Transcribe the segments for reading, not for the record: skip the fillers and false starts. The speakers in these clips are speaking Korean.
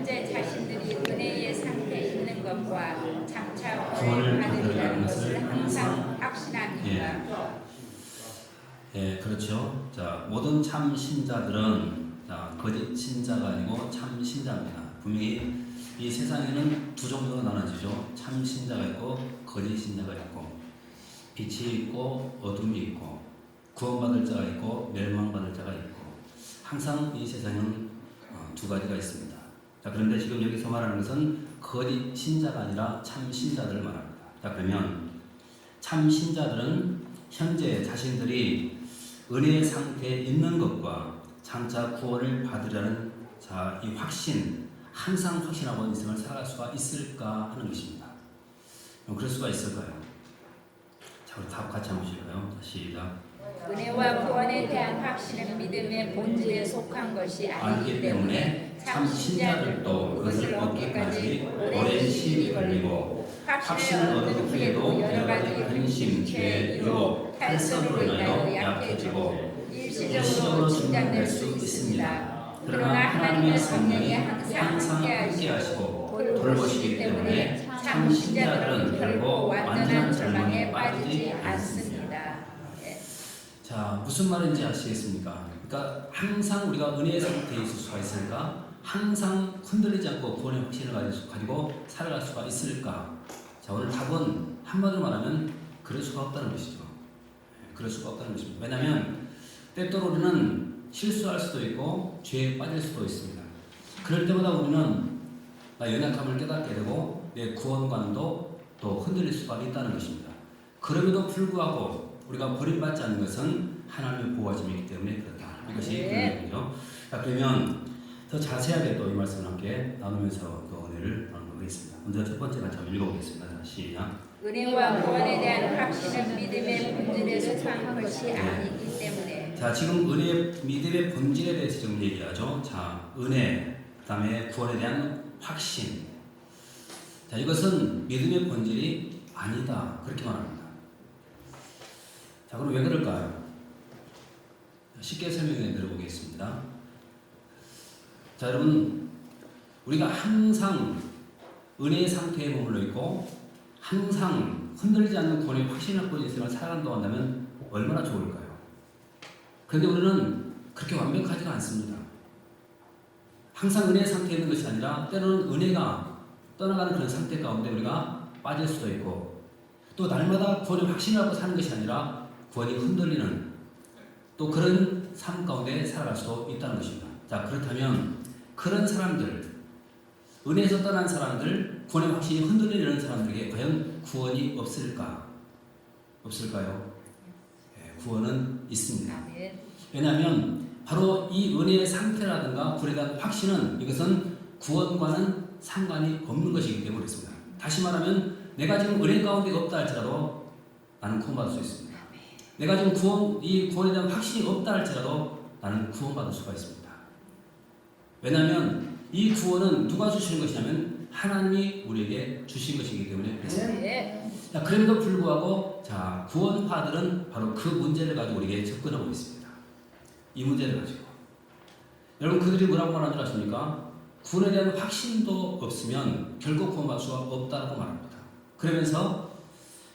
현재 자신들이 은혜의 상태에 있는 것과 장차 구원을 받으리라는 것을 항상 확신하니까. 예, 그렇죠. 자, 모든 참 신자들은 거짓 신자가 아니고 참 신자입니다. 분명히 이 세상에는 두 종류로 나눠지죠. 참 신자가 있고 거짓 신자가 있고, 빛이 있고 어둠이 있고, 구원받을 자가 있고 멸망받을 자가 있고, 항상 이 세상에는 두 가지가 있습니다. 자, 그런데 지금 여기서 말하는 것은 거짓 신자가 아니라 참 신자들을 말합니다. 자, 그러면 참 신자들은 현재 자신들이 은혜의 상태에 있는 것과 장차 구원을 받으려는 이 확신, 항상 확신하고 인생을 살아갈 수가 있을까 하는 것입니다. 그럴 수가 있을까요? 자, 우리 답 같이 한번 보실까요? 시작. 은혜와 구원에 대한 확신은 믿음의 본질에 속한 것이 아니기 때문에 참 신자들도 그것을 얻기까지 오랜 시일이 걸리고, 확신을 얻은 후에도 여러 가지 근심, 죄, 유혹, 탈선으로 인하여 약해지고 일시적으로 중단될 수 있습니다. 그러나 하나님의 성령이 항상 함께하시고 돌보시기 때문에 참 신자들은 결국 완전한 절망에 빠지지 않습니다. 자, 무슨 말인지 아시겠습니까? 그러니까 항상 우리가 은혜의 상태에 있을 수가 있을까? 항상 흔들리지 않고 구원의 확신을 가지고 살아갈 수가 있을까? 자, 오늘 답은 한마디로 말하면 그럴 수가 없다는 것이죠. 그럴 수가 없다는 것입니다. 왜냐하면 때때로 우리는 실수할 수도 있고 죄에 빠질 수도 있습니다. 그럴 때마다 우리는 연약함을 깨닫게 되고 내 구원관도 또 흔들릴 수가 있다는 것입니다. 그럼에도 불구하고 우리가 버림받지 않는 것은 하나님의 보호하심이기 때문에 그렇다. 이것이 분명해요. 자, 그러면 더 자세하게 또 이 말씀을 함께 나누면서 또 은혜를 나누도록 하겠습니다. 먼저 첫 번째 같이 한번 읽어보겠습니다. 시작. 은혜와 구원에 대한 확신은 믿음의 본질에 속한 것이 아니기 때문에. 자, 지금 믿음의 본질에 대해서 좀 얘기하죠. 자, 은혜, 그 다음에 구원에 대한 확신. 자, 이것은 믿음의 본질이 아니다. 그렇게 말합니다. 자, 그럼 왜 그럴까요? 쉽게 설명해 드려보겠습니다. 자, 여러분, 우리가 항상 은혜의 상태에 머물러 있고 항상 흔들리지 않는 구원의 확신을 갖고 인생을 살아간다고 한다면 얼마나 좋을까요? 그런데 우리는 그렇게 완벽하지가 않습니다. 항상 은혜의 상태에 있는 것이 아니라 때로는 은혜가 떠나가는 그런 상태 가운데 우리가 빠질 수도 있고, 또 날마다 구원의 확신을 갖고 사는 것이 아니라 구원이 흔들리는 또 그런 삶 가운데 살아갈 수도 있다는 것입니다. 자, 그렇다면 그런 사람들, 은혜에서 떠난 사람들, 구원의 확신이 흔들리는 사람들에게 과연 구원이 없을까? 없을까요? 네, 구원은 있습니다. 왜냐하면 바로 이 은혜의 상태라든가 구원에 대한 확신은 이것은 구원과는 상관이 없는 것이기 때문에 그렇습니다. 다시 말하면 내가 지금 은혜 가운데 없다 할지라도 나는 구원받을 수 있습니다. 내가 지금 구원에 대한 확신이 없다 할지라도 나는 구원받을 수가 있습니다. 왜냐하면 이 구원은 누가 주시는 것이냐면 하나님이 우리에게 주신 것이기 때문에 그렇습니다. 자, 그럼에도 불구하고 구원파들은 바로 그 문제를 가지고 우리에게 접근하고 있습니다. 이 문제를 가지고. 여러분, 그들이 뭐라고 말하는 줄 아십니까? 구원에 대한 확신도 없으면 결국 구원받을 수가 없다고 말합니다. 그러면서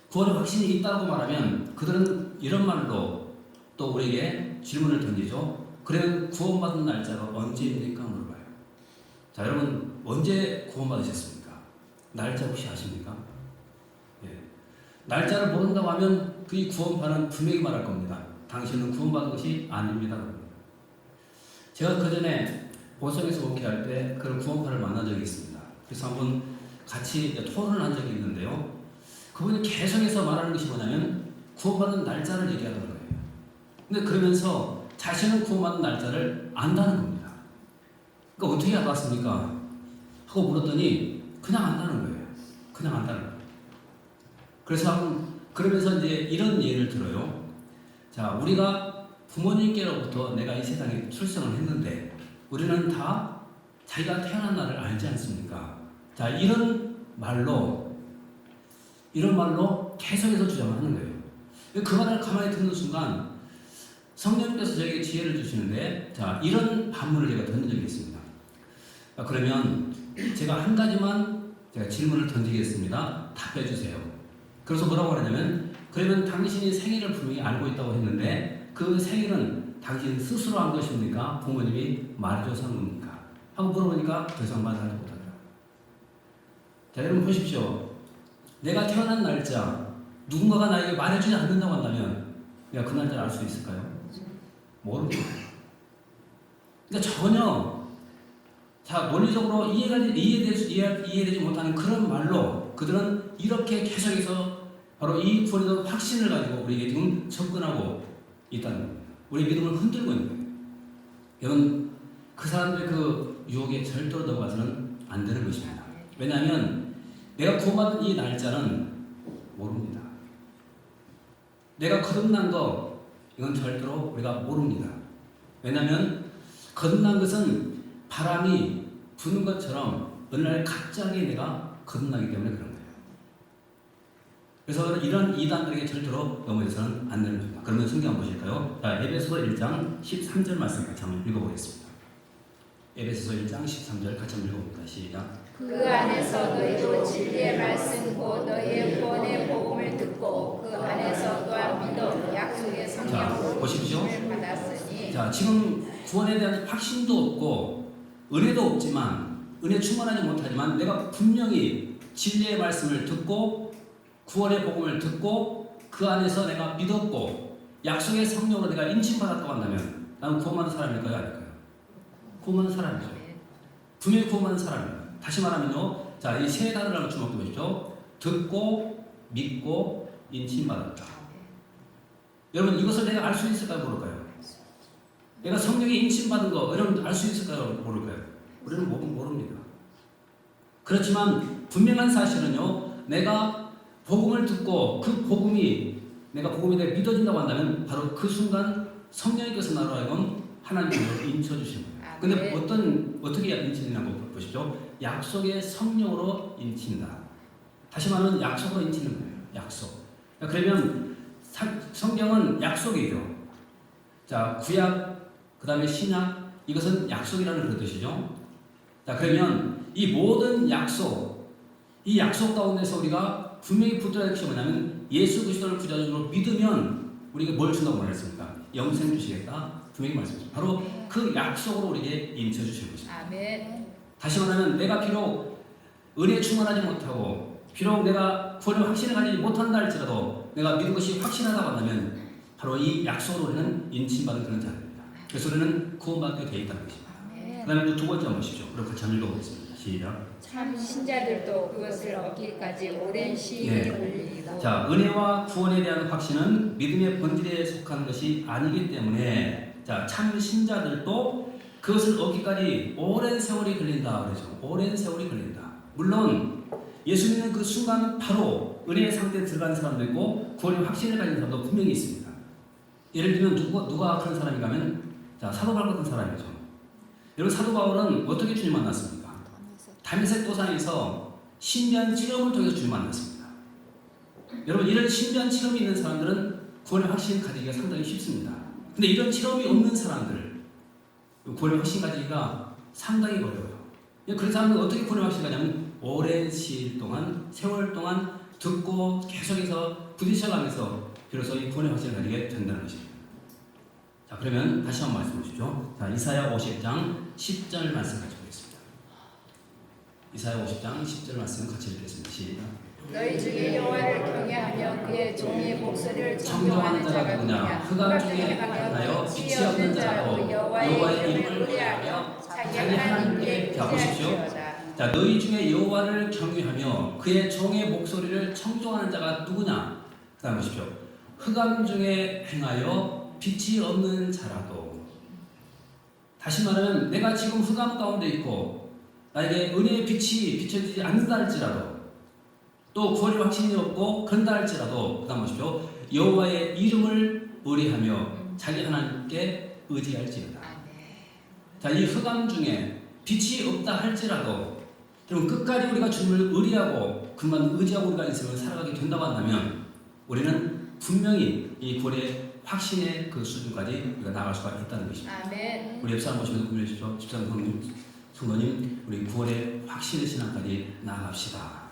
구원의 확신이 있다고 말하면 그들은 이런 말로 또 우리에게 질문을 던지죠. 그러면 구원받은 날짜가 언제입니까? 물어봐요. 자, 여러분, 언제 구원받으셨습니까? 날짜 혹시 아십니까? 예. 날짜를 모른다고 하면 그 구원파는 분명히 말할 겁니다. 당신은 구원받은 것이 아닙니다. 제가 그 전에 보성에서 목회할 때 그런 구원파를 만난 적이 있습니다. 그래서 한번 같이 토론을 한 적이 있는데요. 그분이 계속해서 말하는 것이 뭐냐면 구원받는 날짜를 얘기하는 거예요. 근데 그러면서 자신은 구원받는 날짜를 안다는 겁니다. 그러니까 어떻게 알았습니까? 하고 물었더니 그냥 안다는 거예요. 그냥 안다는 거예요. 그러면서 이제 이런 예를 들어요. 자, 우리가 부모님께로부터 내가 이 세상에 출생을 했는데 우리는 다 자기가 태어난 날을 알지 않습니까? 자, 이런 말로 계속해서 주장을 하는 거예요. 그 말을 가만히 듣는 순간 성령님께서 저에게 지혜를 주시는데, 자, 이런 반문을 제가 듣는 적이 있습니다. 그러면 제가 한 가지만 제가 질문을 던지겠습니다. 답해 주세요. 그래서 뭐라고 하냐면, 그러면 당신이 생일을 분명히 알고 있다고 했는데 그 생일은 당신 스스로 한 것입니까? 부모님이 말해줘서 한 겁니까? 하고 물어보니까 더 이상 말하지 못하더라고요. 자, 여러분 보십시오. 내가 태어난 날짜 누군가가 나에게 말해주지 않는다고 한다면 내가 그 날짜를 알 수 있을까요? 모릅니다. 그러니까 전혀 논리적으로 이해되지 못하는 그런 말로 그들은 이렇게 계속해서 바로 이 구원에 대한 확신을 가지고 우리에게 지금 접근하고 있다는 겁니다. 우리의 믿음을 흔들고 있는 거예요. 여러분, 그 사람들의 그 유혹에 절대로 넘어가서는 안 되는 것입니다. 왜냐하면 내가 구원받은 이 날짜는 모릅니다. 내가 거듭난 거 이건 절대로 우리가 모릅니다. 왜냐하면 거듭난 것은 바람이 부는 것처럼 어느 날 갑자기 내가 거듭나기 때문에 그런 거예요. 그래서 이런 이단들에게 절대로 넘어져서는 안 되는 겁니다. 그러면 성경 한번 보실까요? 자, 에베소서 1장 13절 말씀 같이 한번 읽어보겠습니다. 에베소서 1장 13절 같이 한번 읽어봅니다. 시작. 그 안에서 너희도 진리의 말씀 곧 너희의 구원의 복음을 듣고 그 안에서 또한 믿어 약속의 성령으로 보십시오. 받았으니. 자, 지금 구원에 대한 확신도 없고 은혜도 없지만 은혜 충만하지 못하지만 내가 분명히 진리의 말씀을 듣고 구원의 복음을 듣고 그 안에서 내가 믿었고 약속의 성령으로 내가 인침받았다고 한다면 나는 구원받은 사람일까요? 아닐까요? 구원받은 사람이죠. 분명히 구원받은 사람입니다. 다시 말하면요, 자, 이 세 단어를 한번 주목해 보십시오. 듣고, 믿고, 인침받았다. 여러분, 이것을 내가 알 수 있을까요? 모를까요? 내가 성령에 인침받은 거, 여러분 알 수 있을까요? 모를까요? 우리는 모릅니다. 그렇지만 분명한 사실은요, 내가 복음을 듣고 그 복음이 내가 복음에 대해 믿어진다고 한다면 바로 그 순간 성령께서 나로 하여금 하나님으로 인쳐주시는 거예요. 근데 어떻게 인치느냐고 보십시오. 약속의 성령으로 인친다. 다시 말하면 약속으로 인치는 거예요. 약속. 그러면 성경은 약속이죠. 자, 구약, 그 다음에 신약, 이것은 약속이라는 그런 뜻이죠. 자, 그러면 이 모든 약속, 이 약속 가운데서 우리가 분명히 붙들어야 할 것이 뭐냐면 예수 그리스도를 구주로 믿으면 우리가 뭘 준다고 말했습니까? 영생 주시겠다. 분명히 말씀하셨습니다. 바로 그 약속으로 우리에게 인쳐주실 것입니다. 아멘. 다시 말하면 내가 비록 은혜에 충만하지 못하고 비록 내가 구원의 확신을 가지지 못한다 할지라도 내가 믿은 것이 확신하다고 한다면 바로 이 약속으로 우리는 인침받은 그런 자입니다. 그래서 우리는 구원받게 되어 있다는 것입니다. 그 다음에 또 두 번째 한번 보십시오. 그럼 같이 한번 읽어보겠습니다. 시작. 참 신자들도 그것을 얻기까지 오랜 시일이 걸리고. 자, 은혜와 구원에 대한 확신은 믿음의 본질에 속한 것이 아니기 때문에 자, 참 신자들도 그것을 얻기까지 오랜 세월이 걸린다 그러죠. 오랜 세월이 걸린다. 물론 예수 믿는 그 순간 바로 은혜의 상태에 들어가는 사람도 있고 구원의 확신을 가진 사람도 분명히 있습니다. 예를 들면 누가 그런 사람인가 하면 자, 사도 바울 같은 사람이죠. 여러분, 사도 바울은 어떻게 주님 만났습니까? 다메섹 도상에서 신비한 체험을 통해서 주님 만났습니다. 여러분, 이런 신비한 체험이 있는 사람들은 구원의 확신 가지기가 상당히 쉽습니다. 근데 이런 체험이 없는 사람들, 구원의 확신 가지기가 상당히 어려워요. 그런 사람들은 어떻게 구원의 확신 가냐면 오랜 시일 동안, 세월 동안 듣고 계속해서 부딪혀가면서 비로소 이 구원의 확신을 가지게 된다는 것입니다. 자, 그러면 다시 한번 말씀해 주시죠. 자, 이사야 50장 10절 말씀 같이 보겠습니다. 이사야 50장 10절 말씀 같이 읽겠습니다. 시작. 너희 중에 여호와를 경외하며 그의 종의 목소리를 청정하는 청종하는 자가 누구냐? 흑암 중에 행하여 빛이 없는 자라도 여호와의 이름을 의뢰하며 자기 하나님께 자, 보십시오. 자, 너희 중에 여호와를 경외하며 그의 종의 목소리를 청종하는 자가 누구냐? 그 다음 보십시오. 흑암 중에 행하여 빛이 없는 자라도. 다시 말하면 내가 지금 흑암 가운데 있고 나에게 은혜의 빛이 비춰지지 않는다 할지라도 또 구원의 확신이 없고 그런다 할지라도 그 다음 보십시오. 여호와의 이름을 의뢰하며 자기 하나님께 의지할지어다. 자, 이 흑암 중에 빛이 없다 할지라도 그럼 끝까지 우리가 주님을 의뢰하고 그만 의지하고 우리가 인생을 살아가게 된다고 한다면 우리는 분명히 이 구원의 확신의 그 수준까지 우리가 나아갈 수가 있다는 것입니다. 아멘. 우리 옆 사람 보시면서 고민해 주십시오. 집사님, 성도님, 우리 구원의 확실한 신앙까지 나아갑시다.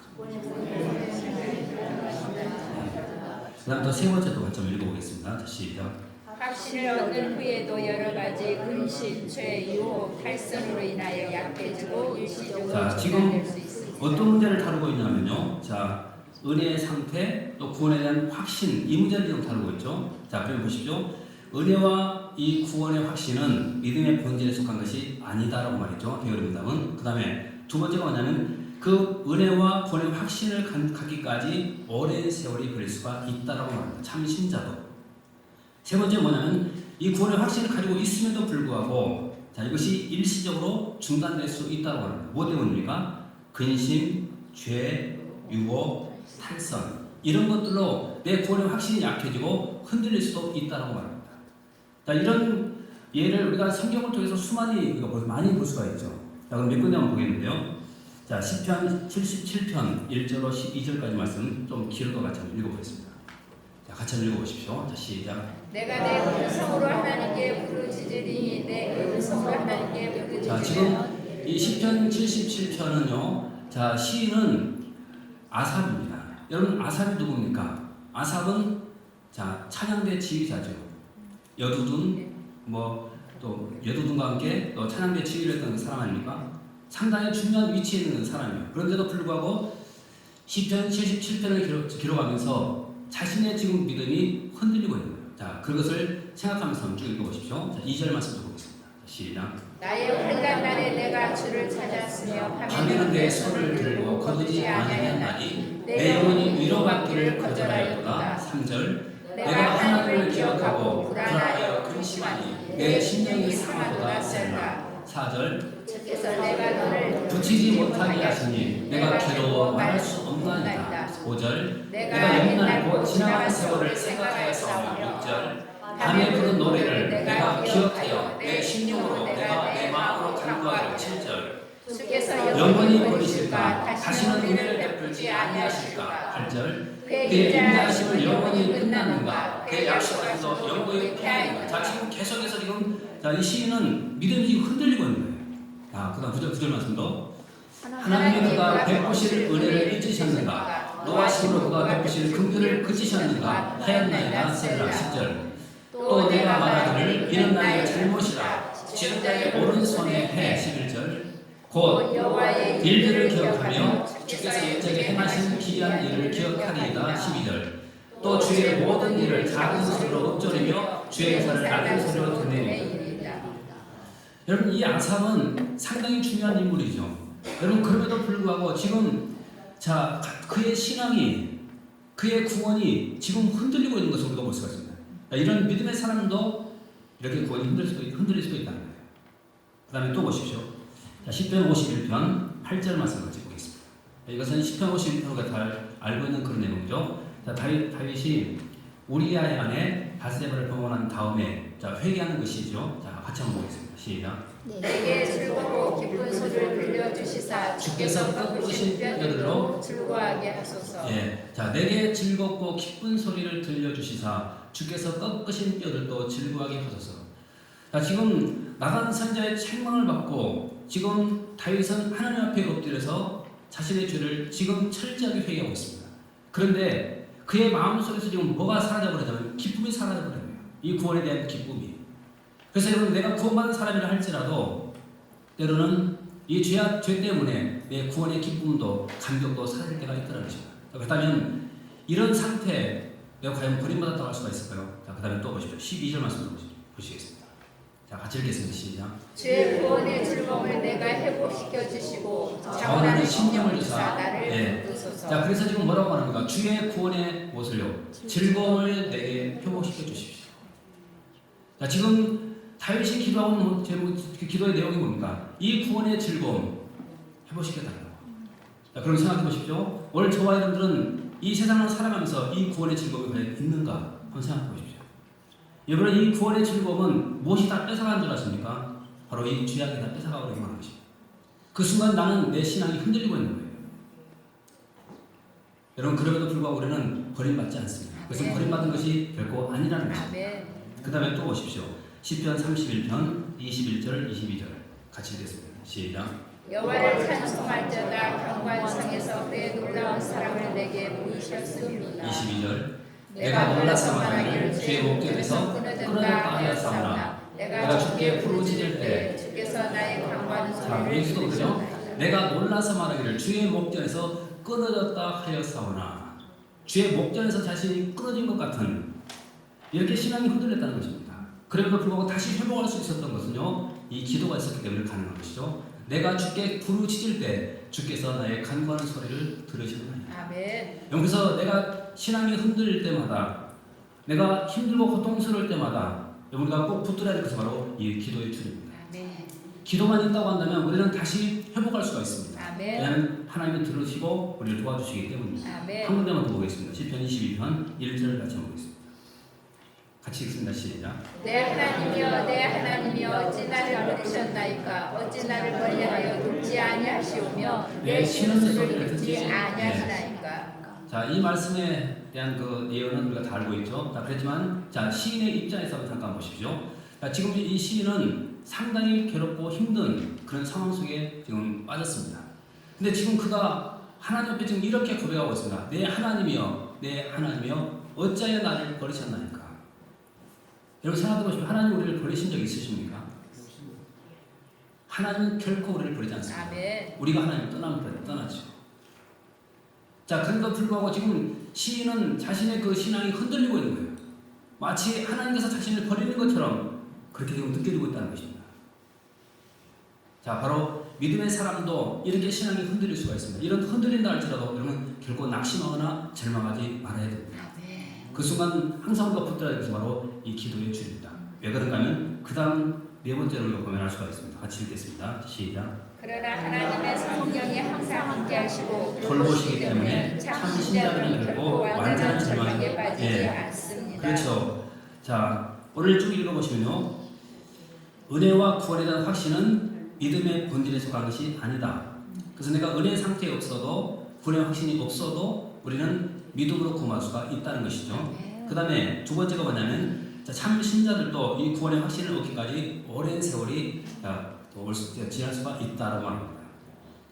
그 다음 또 세 번째 또 관점 읽어보겠습니다. 다시 시작. 확신을 얻는 후에도 여러 가지 근심, 죄, 유혹, 탈선으로 인하여 약해지고 일시적으로 자, 중단될 수 있습니다. 어떤 문제를 다루고 있냐면요. 자, 은혜의 상태, 또 구원에 대한 확신, 이 문제를 지금 다루고 있죠. 자, 그럼 보십시오. 은혜와 이 구원의 확신은 믿음의 본질에 속한 것이 아니다라고 말했죠. 대어름답은. 그 다음에 두 번째가 뭐냐면 그 은혜와 구원의 확신을 갖기까지 오랜 세월이 걸릴 수가 있다라고 말합니다. 참 신자도. 세 번째 뭐냐면 이 구원의 확신을 가지고 있음에도 불구하고 자, 이것이 일시적으로 중단될 수 있다고 합니다. 뭐 때문입니까? 근심, 죄, 유혹, 탈선 이런 것들로 내 구원의 확신이 약해지고 흔들릴 수도 있다고 말합니다. 자, 이런 예를 우리가 성경을 통해서 많이 볼 수가 있죠. 자, 그럼 몇 군데 한번 보겠는데요. 자, 시편 77편 1절로 12절까지 말씀 좀 길어도 같이 한번 읽어보겠습니다. 자, 같이 한번 읽어보십시오. 자, 시작. 내가 내 음성으로 하나님께 부르짖으리니 내 음성으로 하나님께 부르짖으리니. 자, 지금 이 시편 77편은요. 자, 시인은 아삽입니다. 여러분, 아삽이 누굽니까? 아삽은 자, 찬양대 지휘자죠. 여두둔 또 여두둔과 함께 또 찬양대 지휘를 했던 사람 아닙니까? 상당히 중요한 위치에 있는 사람이에요. 그런데도 불구하고 시편 77편을 기록하면서 자신의 지금 믿음이 흔들리고 있는 거예요. 자, 그것을 생각하면서 쭉 읽어보십시오. 자, 2절 말씀 보겠습니다. 시작. 나의 환난 날에 내가 주를 찾았으며 밤에는 내 손을 들고 거두지 아니하는 날이 내 영혼이 위로받기를 거절하였도다. 3절. 내가 하나님을 기억하고 불안하여 근심하니 내 심령이 상하도다. 셀라. 4절. 주께서 내가 너를 붙이지 못하게 하시니 내가 괴로워 말할 수 없나이다. 5절. 내가 영원하고 지나간 세월을 생각하여 싸우며. 6절. 밤에 부른 노래를 내가 기억하여 내 심령으로 내가 내 마음으로 간구하여. 7절. 주께서 영원히 버리실까 다시는 은혜를 베풀지 아니하실까. 8절. 그의 인자하심을 영원히 끝나는가 그의 약속하심도 영원히 패하는가. 자, 지금 계속해서 지금 자, 이 시인은 믿음이 지금 흔들리고 있는 거예요. 자, 그 다음 9절 말씀도 하나님이 그가 베푸실 은혜를 잊으셨는가 노하심으로 그가 베푸실 긍휼을 그치셨는가 하였나이다. 셀라. 10절. 또 내가 말하기를 이는 나의 잘못이라 지은 자의 오른손에 해. 11절. 곧 여호와의 일들을 기억하며 주께서 옛적에 행하신 기이한 일을 기억하리이다. 12절. 또 주의 모든 일을 작은 소리로 읊조리며 주의 역사를 낮은 소리로 듣네이다. 여러분, 이 아삽은 상당히 중요한 인물이죠. 여러분, 그럼에도 불구하고 지금 자, 그의 신앙이 그의 구원이 지금 흔들리고 있는 것을 우리가 볼 수가 있습니다. 이런 믿음의 사람도 이렇게 구원이 흔들릴 수도 있다는 거예요. 그 다음에 또 보십시오. 자, 시편 51편 8절 말씀 같이 보겠습니다. 이것은 시편 51편으로 잘 알고 있는 그런 내용이죠. 자, 다윗이 우리아의 아내 바세바를 병원한 다음에 자, 회개하는 것이죠. 자, 같이 한번 보겠습니다. 시작. 내게 즐겁고 기쁜 소리를 들려주시사 주께서 꺾으신 뼈들로 즐거워하게 하소서. 예, 자, 내게 즐겁고 기쁜 소리를 들려주시사 주께서 꺾으신 뼈들도 즐거워하게 하소서. 자, 지금 나간 선자의 책망을 받고 지금 다윗은 하나님 앞에 엎드려서 자신의 죄를 지금 철저하게 회개하고 있습니다. 그런데 그의 마음속에서 지금 뭐가 사라져버리냐면 기쁨이 사라져버린 거예요. 이 구원에 대한 기쁨이. 그래서 여러분, 내가 구원받은 사람이라 할지라도 때로는 이 죄 때문에 내 구원의 기쁨도 감격도 사라질 때가 있다는 것입니다. 그렇다면 이런 상태 내가 과연 버림받았다고 할 수가 있을까요? 자, 그 다음에 또 보십시오. 12절 말씀을 보시겠습니다. 자, 같이 읽겠습니다. 시작. 주의 구원의 즐거움을 내가 회복시켜 주시고 자원하는 심령을 주사. 나를 부소서. 자, 그래서 지금 뭐라고 하는가? 주의 구원의 무엇을요? 즐거움을 내게 회복시켜 주십시오. 자, 지금 다윗이 기도하는 기도의 내용이 뭡니까? 이 구원의 즐거움 회복시켜 달라고. 자, 그럼 생각해 보십시오. 오늘 저와 여러분들은 이 세상을 살아가면서 이 구원의 즐거움이 과연 있는가? 한번 생각해 보십시오. 여러분, 이 구원의 즐거움은 무엇이 다 뺏어가는 줄 아십니까? 바로 이 죄악이 다 뺏어가고 있는 것입니다. 그 순간 나는 내 신앙이 흔들리고 있는 거예요. 여러분, 그럼에도 불구하고 우리는 버림받지 않습니다. 그것은 버림받은 것이 결코 아니라는 것입니다. 그 다음에 또 보십시오. 시편 31편 21절 22절 같이 읽겠습니다. 시작. 여호와를 찬송할지어다. 경관성에서 그의 놀라운 사랑을 내게 보이셨습니다. 22절. 내가 놀라서 말하기를 주의 목전에서 끊어졌다 하였사오나 내가 주께 부르짖을 때 주께서 나의 강구하는 자, 소리를 여기서도 그죠? 들으셨나이다. 내가 놀라서 말하기를 주의 목전에서 끊어졌다 하였사오나 주의 목전에서 자신이 끊어진 것 같은 이렇게 신앙이 흔들렸다는 것입니다. 그럼에도 불구하고 다시 회복할 수 있었던 것은요, 이 기도가 있었기 때문에 가능한 것이죠. 내가 주께 부르짖을 때 주께서 나의 간구하는 소리를 들으시나이다. 아멘. 여기서 내가 신앙이 흔들릴 때마다, 내가 힘들고 고통스러울 때마다 우리가 꼭 붙들어야 될 것이 바로 이 기도의 줄입니다. 아멘. 기도만 있다고 한다면 우리는 다시 회복할 수가 있습니다. 아멘. 왜냐하면 하나님이 들으시고 우리를 도와주시기 때문입니다. 아멘. 한 군데만 더 보겠습니다. 시편 22편 1절을 같이 보겠습니다. 같이 읽습니다. 시작. 내 하나님이여 내 하나님이여 어찌 나를 버리셨나이까 어찌 나를 멀리하여 돕지 아니하시오며 내 쉬는 소리를 듣지 아니하시나이까. 자, 이 말씀에 대한 그 예언은 우리가 다 알고 있죠. 자, 그렇지만 자, 시인의 입장에서 한번 잠깐 보십시오. 자, 지금 이 시인은 상당히 괴롭고 힘든 그런 상황 속에 지금 빠졌습니다. 근데 지금 그가 하나님 앞에 지금 이렇게 고백하고 있습니다. 내 하나님이여 내 하나님이여 어찌하여 나를 버리셨나이까. 여러분 생각해 보십시오. 하나님 우리를 버리신 적 있으십니까? 하나님은 결코 우리를 버리지 않습니다. 아멘. 우리가 하나님을 떠나면 떠나죠. 자, 그런데도 불구하고 지금 시인은 자신의 그 신앙이 흔들리고 있는 거예요. 마치 하나님께서 자신을 버리는 것처럼 그렇게 지금 느껴지고 있다는 것입니다. 자, 바로 믿음의 사람도 이렇게 신앙이 흔들릴 수가 있습니다. 이런 흔들린다 할지라도 여러분 결코 낙심하거나 절망하지 말아야 됩니다. 그 순간 항상 우리가 붙들어야 될 것이 바로 이 기도의 줄입니다. 왜 그런가 하면 그 다음 네 번째로 우리가 고민할 수가 있습니다. 같이 읽겠습니다. 시작. 그러나 하나님의 성령이 항상 함께하시고 돌보시기 때문에 참 신자들은 결코 완전한 절망에 빠지지 않습니다. 그렇죠. 자, 오늘 쭉 읽어보시면요, 은혜와 구원에 대한 확신은 믿음의 본질에 속한 것이 아니다. 그래서 내가 은혜 상태에 없어도 구원의 확신이 없어도 우리는 믿음으로 구원할 수가 있다는 것이죠. 그 다음에 두 번째가 뭐냐면 참 신자들도 이 구원의 확신을 얻기까지 오랜 세월이 지날 수가 있다라고 말합니다.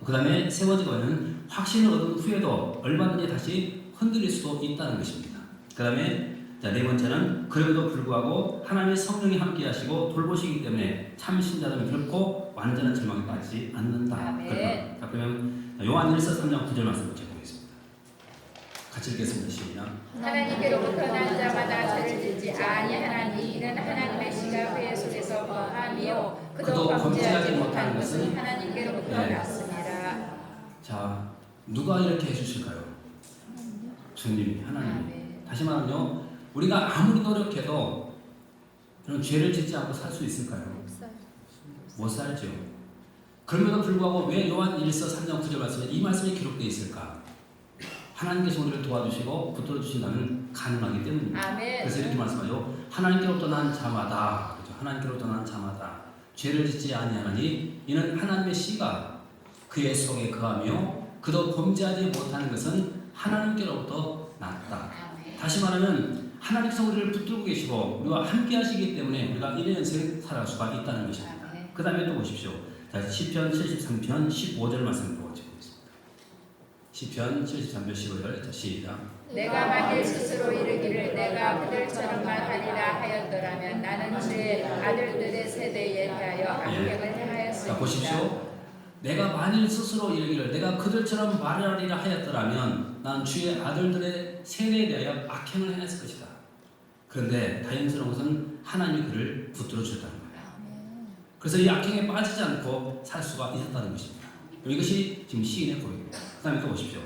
그 다음에 세 번째가 뭐냐면 확신을 얻은 후에도 얼마든지 다시 흔들릴 수도 있다는 것입니다. 그 다음에 네 번째는 그럼에도 불구하고 하나님의 성령이 함께 하시고 돌보시기 때문에 참 신자들은 결코 완전한 절망에 빠지지 않는다. 자, 그러면 요한 1서 3장 9절 말씀 보겠습니다. 같이 읽겠습니다. 시작. 하나님께로부터 난 자마다 죄를 짓지 아니하나니 이는 하나님의 씨가 그의 속에서 거함이요 그도 범죄하지 못하는 것은 하나님께로부터 났습니다. 자, 누가 이렇게 해주실까요? 주님이, 하나님이. 다시 말하면요, 우리가 아무리 노력해도 그런 죄를 짓지 않고 살 수 있을까요? 못 살죠. 그럼에도 불구하고 왜 요한 1서 3장 9절 말씀에 이 말씀이 기록되어 있을까? 하나님께서 우리를 도와주시고 붙들어 주신다면 가능하기 때문입니다. 아멘. 그래서 이렇게 말씀하죠. 하나님께로부터 난 자마다, 그렇죠? 하나님께로부터 난 자마다 죄를 짓지 아니하나니 이는 하나님의 씨가 그의 속에 거하며 그도 범죄하지 못하는 것은 하나님께로부터 났다. 아멘. 다시 말하면 하나님께서 우리를 붙들고 계시고 우리와 함께 하시기 때문에 우리가 1년생 살아갈 수가 있다는 것입니다. 그 다음에 또 보십시오. 자, 시편 73편 15절 말씀을 보고 보겠습니다. 시편 73편 15절. 자, 시작. 내가 만일 스스로 이르기를 내가 그들처럼만 하리라 하였더라면 나는 제 아들들의 세대에 대하여 악행을 행하였으리이다. 자, 보십시오. 내가 만일 스스로 이르기를 내가 그들처럼 말하리라 하였더라면 난 주의 아들들의 세대에 대하여 악행을 행했을 것이다. 그런데 다행스러운 것은 하나님이 그를 붙들어 주셨다는 거예요. 그래서 이 악행에 빠지지 않고 살 수가 있었다는 것입니다. 이것이 지금 시인의 고백입니다. 그 다음에 또 보십시오.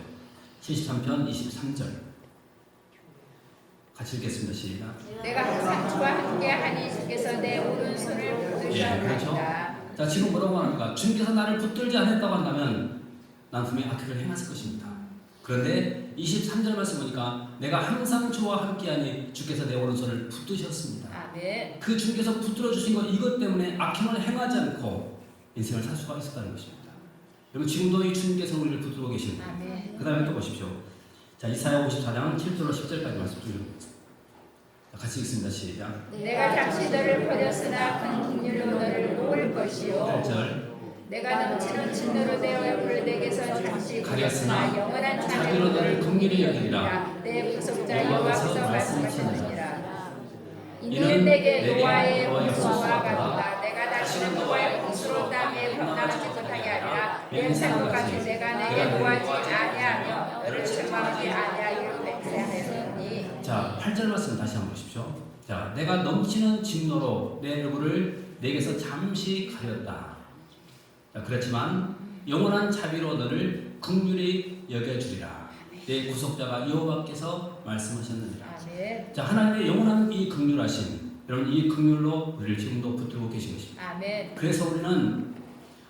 73편 23절 같이 읽겠습니다. 시작. 내가 항상 주와 함께 하니 주께서 내 오른손을 붙드셨나이다. 그렇죠. 자, 지금 뭐라고 합니까? 주님께서 나를 붙들지 않았다고 한다면 난 분명히 악행을 행했을 것입니다. 그런데 23절 말씀 보니까 내가 항상 주와 함께하니 주께서 내 오른손을 붙드셨습니다. 아멘. 그 주님께서 붙들어 주신 것 이것 때문에 악행을 행하지 않고 인생을 살 수가 있었다는 것입니다. 여러분 지금도 이 주님께서 우리를 붙들고 계십니다. 아멘. 그 다음에 또 보십시오. 자, 이사야 54장 7절로 10절까지 말씀 좀 읽어보겠습니다. 같이 읽습니다. 시작. 내가 잠시 너를 버렸으나 큰 긍휼로 너를 모을 것이요 8절. 내가 넘치는 진노로 되어 불을 내게서 잠시 가렸으나 영원한 자비로 너를 긍휼히 여기리라. 내 구속자 여호와께서 여호와께서 말씀하시느니라. 말씀하시느니라. 이는 내게 노아의 홍수와 같다. 내가 다시는 노아의 홍수로 땅에 범람하지 못하게 하리라. 옛생각까지 내가 내게 노하지 아니하며 너를 책망하지 아니하기로 맹세하였으니. 자, 8절 말씀 다시 한번 보십시오. 자, 내가 넘치는 진노로 내 얼굴을 내게서 잠시 가렸다. 자, 그렇지만 영원한 자비로 너를 긍휼히 여겨주리라. 내 구속자가 여호와께서 말씀하셨느니라. 아멘. 자, 하나님의 영원한 이 긍휼하심, 여러분 이 긍휼로 우리를 지금도 붙들고 계신 것입니다. 아멘. 그래서 우리는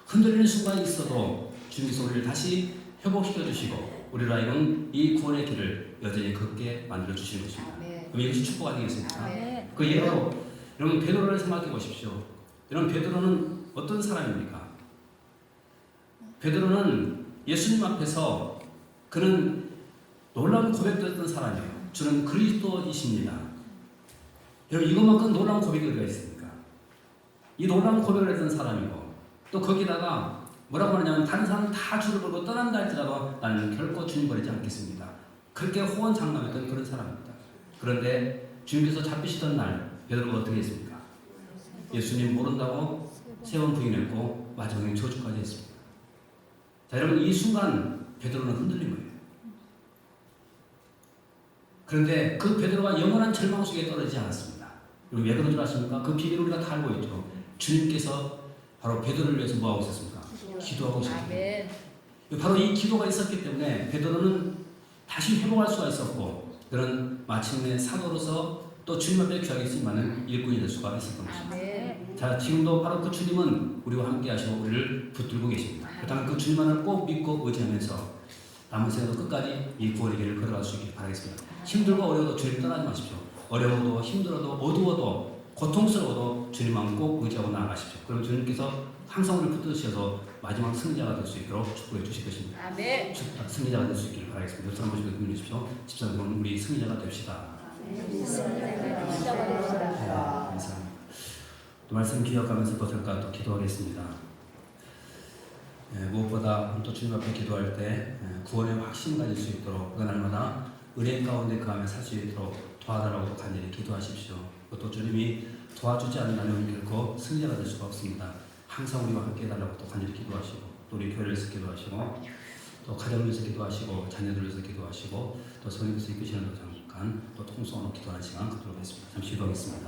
흔들리는 순간이 있어도 주님께서 우리를 다시 회복시켜 주시고 우리로 하여금 이 구원의 길을 여전히 걷게 만들어 주시는 것입니다. 아멘. 그럼 이것이 축복 아니겠습니까? 아멘. 그 예로 여러분 베드로를 생각해 보십시오. 여러분 베드로는 어떤 사람입니까? 베드로는 예수님 앞에서 그는 놀라운 고백도 했던 사람이에요. 저는 그리스도이십니다. 여러분 이것만큼 놀라운 고백이 어디가 있습니까? 이 놀라운 고백을 했던 사람이고 또 거기다가 뭐라고 하냐면 다른 사람 다 주를 보고 떠난다 할지라도 나는 결코 주님 버리지 않겠습니다. 그렇게 호언장담했던 그런 사람입니다. 그런데 주님께서 잡히시던 날 베드로가 어떻게 했습니까? 예수님 모른다고 3번 부인했고 마지막에 저주까지 했습니다. 자, 여러분 이 순간 베드로는 흔들린 거예요. 그런데 그 베드로가 영원한 절망 속에 떨어지지 않았습니다. 여러분 왜 그런 줄 아십니까? 그 비밀을 우리가 다 알고 있죠. 주님께서 바로 베드로를 위해서 뭐하고 있었습니까? 기도하고 있었습니다. 아멘. 바로 이 기도가 있었기 때문에 베드로는 다시 회복할 수가 있었고 그런 마침내 사도로서 또 주님 앞에 귀하게 쓰임받는 일꾼이 될 수가 있었던 것입니다. 아멘. 자, 지금도 바로 그 주님은 우리와 함께 하시고 우리를 붙들고 계십니다. 그렇다면 그 주님만을 꼭 믿고 의지하면서 남은 생애도 끝까지 이 구원의 길을 걸어갈 수 있길 바라겠습니다. 힘들고 어려워도 주님 떠나지 마십시오. 어려워도 힘들어도 어두워도 고통스러워도 주님만 꼭 의지하고 나아가십시오. 그럼 주님께서 항상 우리를 붙드셔서 마지막 승리자가 될 수 있도록 축복해 주실 것입니다. 아멘. 승리자가 될 수 있기를 바라겠습니다. 여러분 한번 보시고 힘내십시오. 집사님 우리 승리자가 됩시다. 감사합니다. 또 말씀 기억하면서 또 잠깐 또 기도하겠습니다. 무엇보다 또 주님 앞에 기도할 때 구원의 확신 가질 수 있도록 그 날마다 은혜 가운데 그 안에 살 수 있도록 도와달라고 간절히 기도하십시오. 또 주님이 도와주지 않는다면 결코 승리자가 될 수가 없습니다. 항상 우리와 함께 해달라고 또 간절히 기도하시고 또 우리 교회를 위해서 기도하시고 또 가정을 위해서 기도하시고 자녀들을 위해서 기도하시고 또 성령께서 이끄시는 또 잠깐 또 통성으로 기도하는 시간 갖도록 하겠습니다. 잠시 기도하겠습니다.